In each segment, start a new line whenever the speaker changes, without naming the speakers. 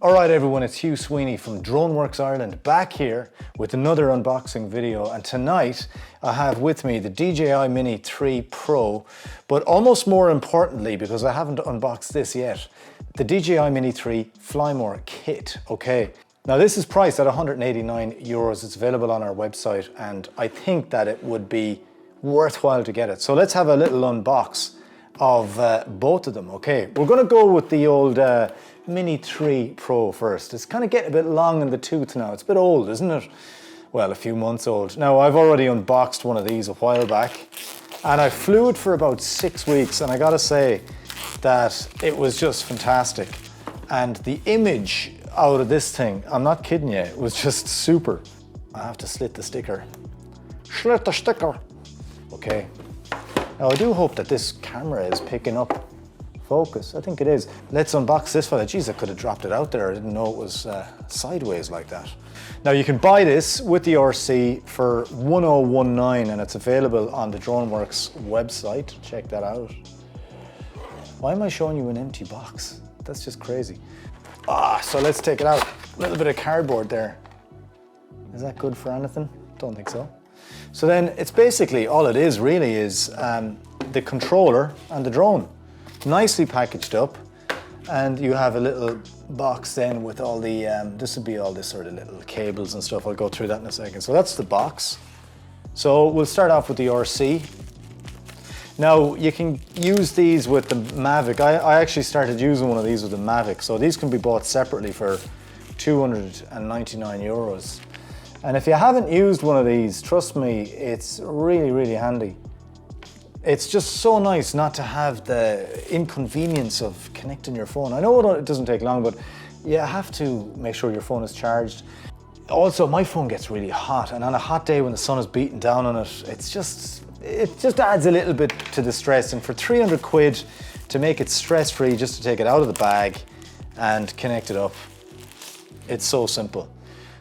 All right everyone, it's Hugh Sweeney from DroneWorks Ireland back here with another unboxing video, and tonight I have with me the DJI Mini 3 Pro, but almost more importantly, because I haven't unboxed this yet, the DJI Mini 3 Flymore kit, okay? Now this is priced at €189, it's available on our website, and I think that it would be worthwhile to get it. So let's have a little unbox of both of them, okay? We're gonna go with the old Mini 3 Pro first. It's kind of getting a bit long in the tooth now. It's a bit old, isn't it? Well, a few months old. Now, I've already unboxed one of these a while back, and I flew it for about 6 weeks, and I gotta say that it was just fantastic. And the image out of this thing, I'm not kidding you, it was just super. I have to slit the sticker. Slit the sticker. Okay. Now, I do hope that this camera is picking up focus. I think it is. Let's unbox this fella. Geez, I could have dropped it out there. I didn't know it was sideways like that. Now you can buy this with the RC for €1019 and it's available on the DroneWorks website. Check that out. Why am I showing you an empty box? That's just crazy. So let's take it out. A little bit of cardboard there. Is that good for anything? Don't think so. So then it's basically, all it is really is the controller and the drone. Nicely packaged up, and you have a little box then with all the, this would be all this sort of little cables and stuff. I'll go through that in a second. So that's the box. So we'll start off with the RC. Now you can use these with the Mavic. I actually started using one of these with the Mavic. So these can be bought separately for €299. And if you haven't used one of these, trust me, it's really, really handy. It's just so nice not to have the inconvenience of connecting your phone. I know it doesn't take long, but you have to make sure your phone is charged. Also, my phone gets really hot, and on a hot day when the sun is beating down on it, it just adds a little bit to the stress. And for 300 quid to make it stress-free, just to take it out of the bag and connect it up, it's so simple.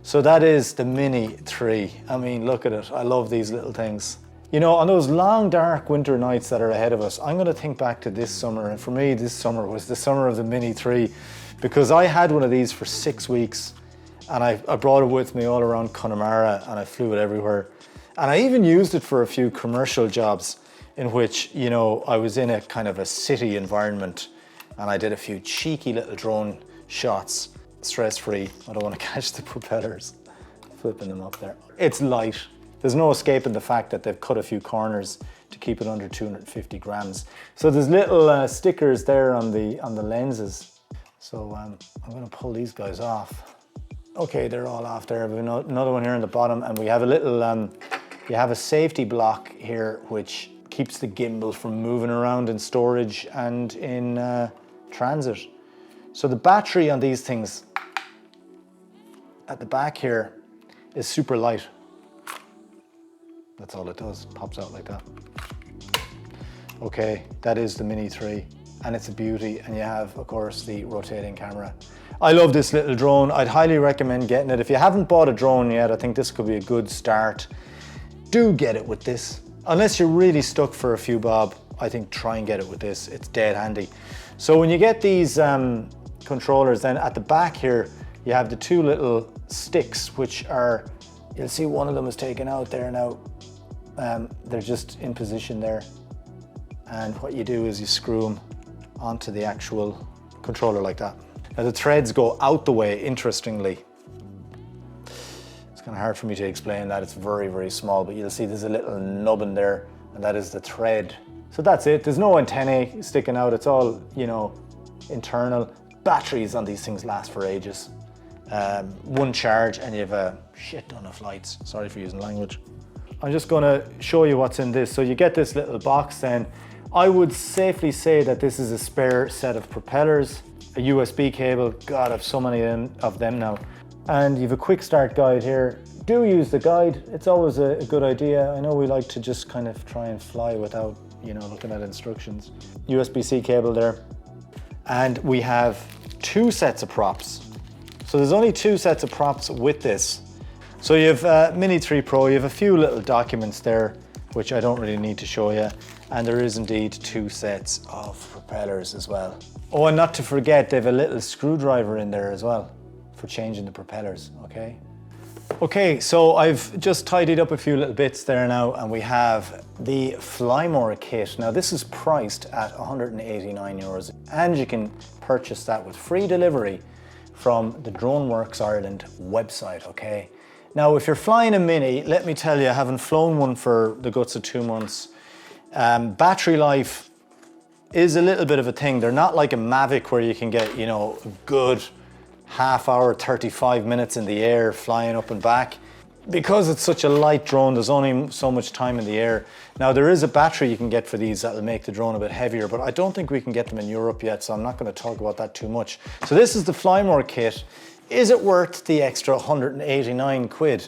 So that is the Mini 3. I mean, look at it. I love these little things. You know, on those long, dark winter nights that are ahead of us, I'm going to think back to this summer. And for me, this summer was the summer of the Mini 3, because I had one of these for 6 weeks, and I brought it with me all around Connemara, and I flew it everywhere. And I even used it for a few commercial jobs in which, you know, I was in a kind of a city environment, and I did a few cheeky little drone shots, stress-free. I don't want to catch the propellers, flipping them up there. It's light. There's no escaping the fact that they've cut a few corners to keep it under 250 grams. So there's little stickers there on the lenses. So I'm going to pull these guys off. Okay, they're all off there. We have another one here on the bottom, and we have a little, you have a safety block here which keeps the gimbal from moving around in storage and in transit. So the battery on these things at the back here is super light. That's all it does, pops out like that. Okay, that is the Mini 3, and it's a beauty, and you have, of course, the rotating camera. I love this little drone. I'd highly recommend getting it. If you haven't bought a drone yet, I think this could be a good start. Do get it with this. Unless you're really stuck for a few bob, I think try and get it with this. It's dead handy. So when you get these controllers, then at the back here, you have the two little sticks, which are, you'll see one of them is taken out there now. They're just in position there. And what you do is you screw them onto the actual controller like that. Now the threads go out the way, interestingly. It's kind of hard for me to explain that. It's very, very small, but you'll see there's a little nubbin there, and that is the thread. So that's it. There's no antennae sticking out. It's all, you know, internal. Batteries on these things last for ages. One charge and you have a shit ton of flights. Sorry for using language. I'm just going to show you what's in this. So you get this little box then. I would safely say that this is a spare set of propellers, a USB cable. God, I've so many of them now. And you have a quick start guide here. Do use the guide. It's always a good idea. I know we like to just kind of try and fly without, you know, looking at instructions. USB-C cable there. And we have 2 sets of props. So there's only 2 sets of props with this. So you have Mini 3 Pro, you have a few little documents there, which I don't really need to show you. And there is indeed 2 sets of propellers as well. Oh, and not to forget, they have a little screwdriver in there as well for changing the propellers, okay? Okay, so I've just tidied up a few little bits there now, and we have the Flymore kit. Now this is priced at 189 euros, and you can purchase that with free delivery from the DroneWorks Ireland website, okay? Now, if you're flying a Mini, let me tell you, having flown one for the guts of 2 months, battery life is a little bit of a thing. They're not like a Mavic where you can get, you know, a good half hour, 35 minutes in the air flying up and back. Because it's such a light drone, there's only so much time in the air. Now there is a battery you can get for these that'll make the drone a bit heavier, but I don't think we can get them in Europe yet, so I'm not going to talk about that too much. So this is the Flymore kit. Is it worth the extra 189 quid?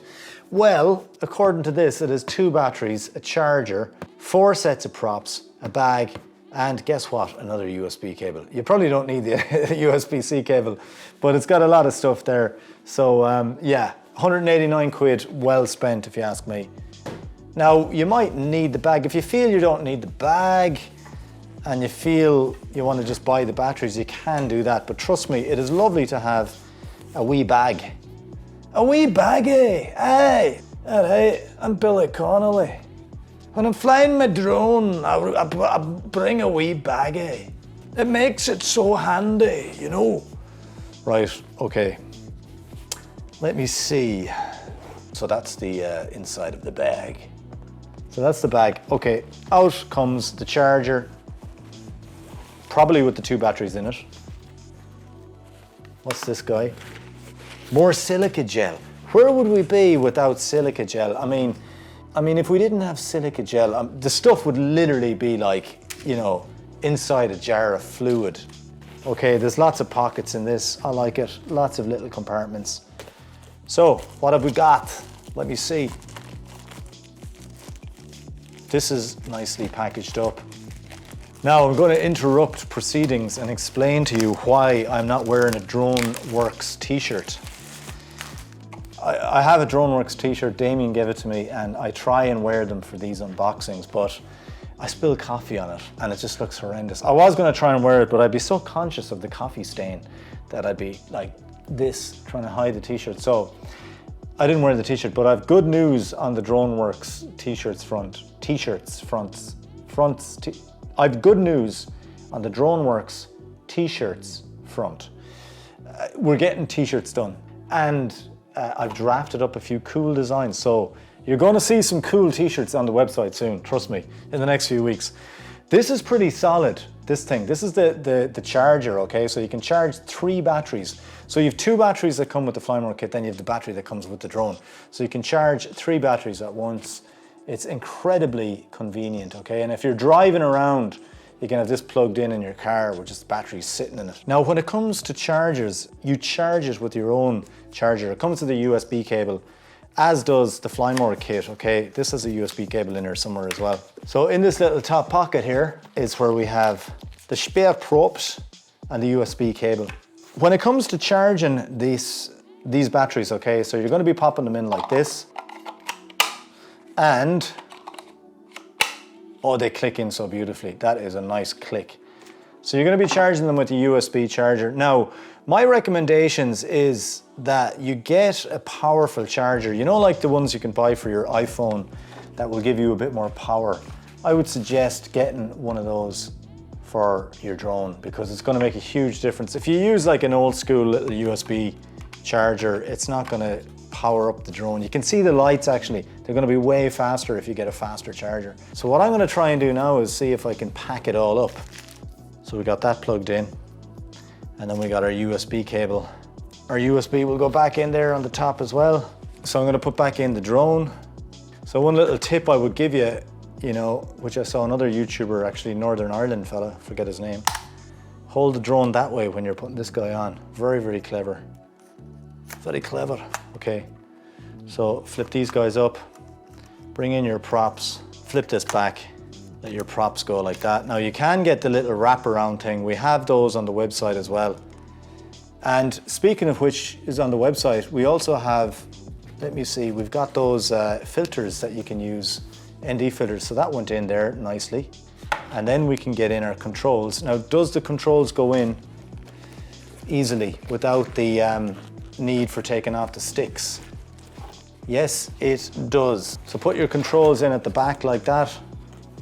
Well, according to this, it has 2 batteries, a charger, 4 sets of props, a bag, and guess what? Another USB cable. You probably don't need the USB-C cable, but it's got a lot of stuff there. So yeah, 189 quid, well spent if you ask me. Now, you might need the bag. If you feel you don't need the bag and you feel you want to just buy the batteries, you can do that. But trust me, it is lovely to have a wee bag. A wee baggie, hey! Hey, I'm Billy Connolly. When I'm flying my drone, I bring a wee baggie. It makes it so handy, you know. Right, okay. Let me see. So that's the inside of the bag. So that's the bag. Okay, out comes the charger, probably with the 2 batteries in it. What's this guy? More silica gel. Where would we be without silica gel? I mean, if we didn't have silica gel, the stuff would literally be like, you know, inside a jar of fluid. Okay, there's lots of pockets in this. I like it. Lots of little compartments. So, what have we got? Let me see. This is nicely packaged up. Now, I'm going to interrupt proceedings and explain to you why I'm not wearing a DroneWorks t-shirt. I have a DroneWorks t-shirt, Damien gave it to me, and I try and wear them for these unboxings, but I spill coffee on it and it just looks horrendous. I was going to try and wear it, but I'd be so conscious of the coffee stain that I'd be like this, trying to hide the t-shirt. So I didn't wear the t-shirt, but I have good news on the DroneWorks t-shirts front. I have good news on the DroneWorks t-shirts front. We're getting t-shirts done, and I've drafted up a few cool designs. So you're going to see some cool t-shirts on the website soon, trust me, in the next few weeks. This is pretty solid, this thing. This is the charger, okay? So you can charge 3 batteries. So you have 2 batteries that come with the Flymore kit, then you have the battery that comes with the drone. So you can charge 3 batteries at once. It's incredibly convenient, okay? And if you're driving around, you can have this plugged in your car with just batteries sitting in it. Now, when it comes to chargers, you charge it with your own charger. It comes with a USB cable, as does the Flymore kit, okay? This has a USB cable in there somewhere as well. So in this little top pocket here is where we have the spare props and the USB cable. When it comes to charging these batteries, okay, so you're going to be popping them in like this, and oh, they click in so beautifully. That is a nice click. So you're going to be charging them with the USB charger. Now, my recommendations is that you get a powerful charger. You know, like the ones you can buy for your iPhone that will give you a bit more power. I would suggest getting one of those for your drone because it's going to make a huge difference. If you use like an old school little USB charger, it's not going to power up the drone. You can see the lights actually. They're going to be way faster if you get a faster charger. So what I'm going to try and do now is see if I can pack it all up. So we got that plugged in, and then we got our USB cable. Our USB will go back in there on the top as well. So I'm going to put back in the drone. So one little tip I would give you, you know, which I saw another YouTuber, actually Northern Ireland fella, forget his name. Hold the drone that way when you're putting this guy on. Very, very clever. Very clever. Okay, so flip these guys up, bring in your props, flip this back, let your props go like that. Now you can get the little wraparound thing. We have those on the website as well. And speaking of which is on the website, we also have, let me see, we've got those filters that you can use, ND filters. So that went in there nicely. and then we can get in our controls. Now, does the controls go in easily without the need for taking off the sticks? Yes, it does. So put your controls in at the back like that,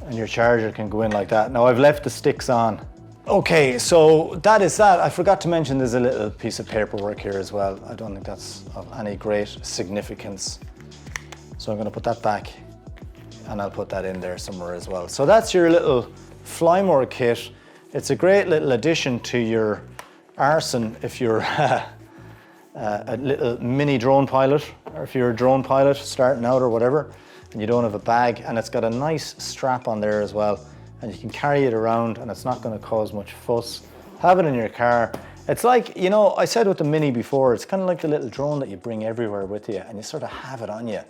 and your charger can go in like that. Now I've left the sticks on. Okay, so that is that. I forgot to mention there's a little piece of paperwork here as well. I don't think that's of any great significance. So I'm gonna put that back, and I'll put that in there somewhere as well. So that's your little Flymore kit. It's a great little addition to your arsenal if you're a little mini drone pilot, or if you're a drone pilot starting out or whatever, and you don't have a bag, and it's got a nice strap on there as well, and you can carry it around and it's not going to cause much fuss. Have it in your car. It's like, you know, I said with the Mini before, it's kind of like the little drone that you bring everywhere with you, and you sort of have it on you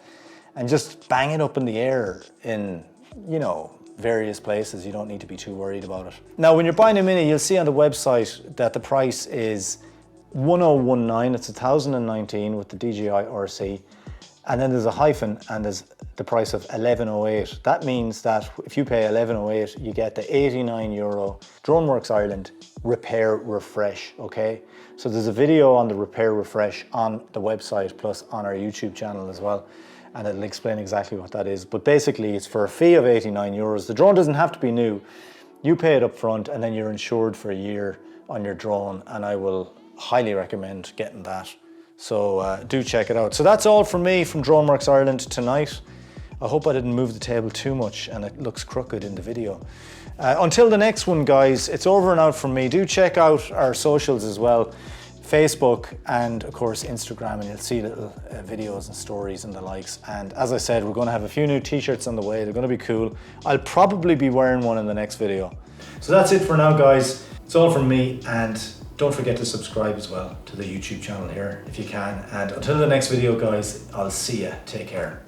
and just bang it up in the air in, you know, various places. You don't need to be too worried about it. Now, when you're buying a Mini, you'll see on the website that the price is 1019, it's 1019 with the DJI RC, and then there's a hyphen and there's the price of 1108. That means that if you pay 1108, you get the €89 DroneWorks Ireland repair refresh, okay? So there's a video on the repair refresh on the website plus on our YouTube channel as well, and it'll explain exactly what that is. But basically it's for a fee of €89. The drone doesn't have to be new. You pay it up front and then you're insured for a year on your drone, and I will highly recommend getting that. So do check it out. So that's all from me from DroneWorks Ireland tonight. I hope I didn't move the table too much and it looks crooked in the video. Until the next one, guys, it's over and out from me. Do check out our socials as well, Facebook and of course Instagram, and you'll see little videos and stories and the likes. And as I said, we're going to have a few new t-shirts on the way. They're going to be cool. I'll probably be wearing one in the next video. So that's it for now, guys. It's all from me, and don't forget to subscribe as well to the YouTube channel here if you can. And until the next video, guys, I'll see you. Take care.